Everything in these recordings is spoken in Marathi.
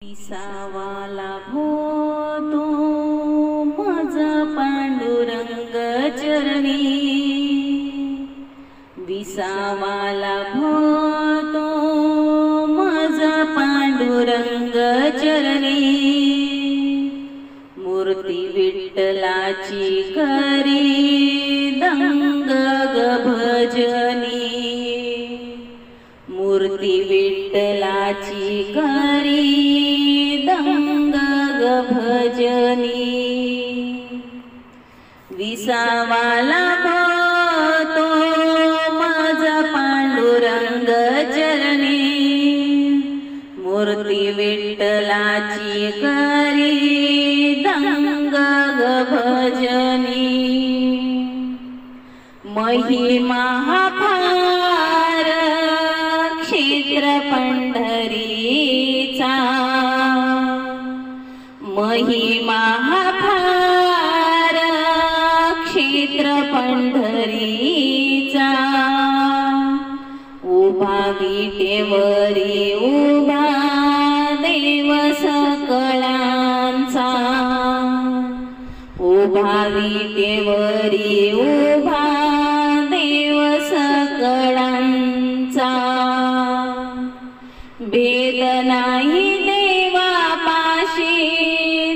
विसावाला भोतो माझा पांडुरंग चरणी, विसावाला भोतो माझा पांडुरंग चरणी, मूर्ती विठ्ठलाची करी दंग भजनी, मूर्ती विठ्ठलाची करी दंग भजनी, विसावाला भोतो माझा पांडुरंग चरणी, मूर्ती विठ्ठलाची करी दंग भजनी, महिमा फार क्षेत्र पंढरीचा, महिमा फार क्षेत्र पंढरीचा, उभा विटेवरी उभा देव सकळांचा, उभा विटेवरी उभा देव सकळांचा, भेद नाही देवापाशी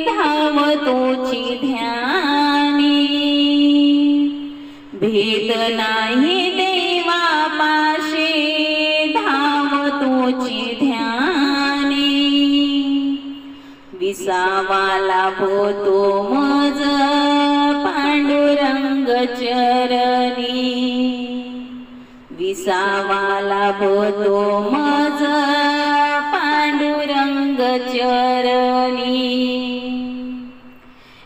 धावतोची ध्यानी, भेद नाही देवापाशी धावतोची ध्यानी, विसावाला भोतो मज पांडुरंग चरणी, विसावाला भोतो मज पांडुरंग चरणी,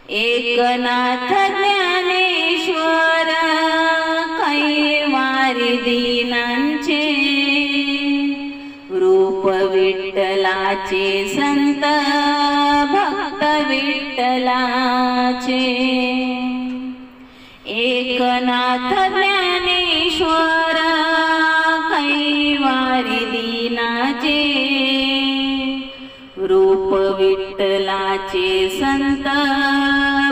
एकनाथ ज्ञानेश्वर कैवारी दीनांचे, रूप विठ्ठलाचे संत भक्त विठ्ठलाचे, एकनाथ ज्ञानेश्वर कैवारी दीनाचे, रूप विठ्ठलाचे संत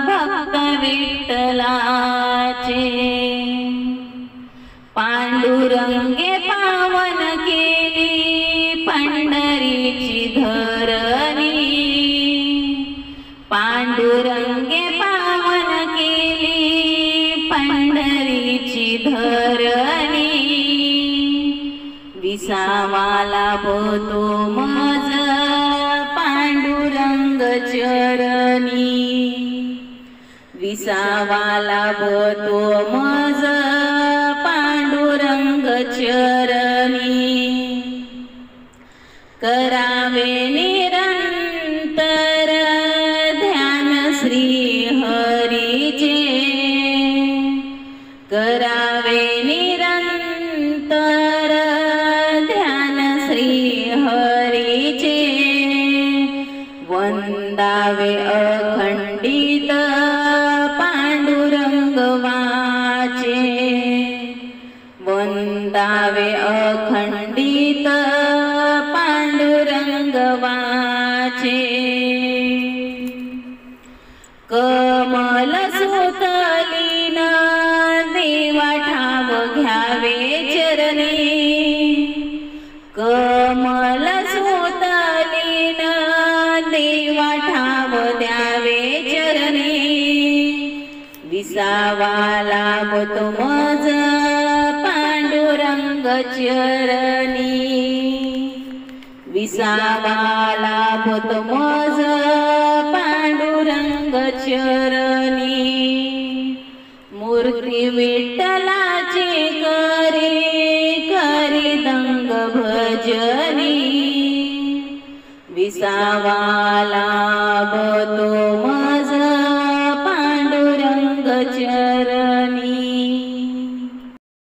भक्त विठ्ठलाचे, पांडुरंगे पावन केली पंढरीची धरणी, पांडुरंगे पावन केली पंढरीची धरणी, विसावाला भोतो मज पांडुरंग चरणी, विसावाला भोतो मज पांडुरंग चरणी, करावे निरंतर ध्यान श्री हरीचे, करावे निरंतर ध्यान श्री हरीचे, वंदावे अखंडित पांडुरंग वाचे, वंदावे अखंडित पांडुरंग वाचे, कमल सुतलीन देवा ठाव घ्यावे चरणी, कमल सुतलीन देवा ठाव द्यावे चरणी, विसावाला भोतो मज पांडुरंग चरणी, विसावाला भोतो मज पांडुरंग चरणी, मूर्ती विठ्ठलाची करी दंग भजनी, विसावाला भोतो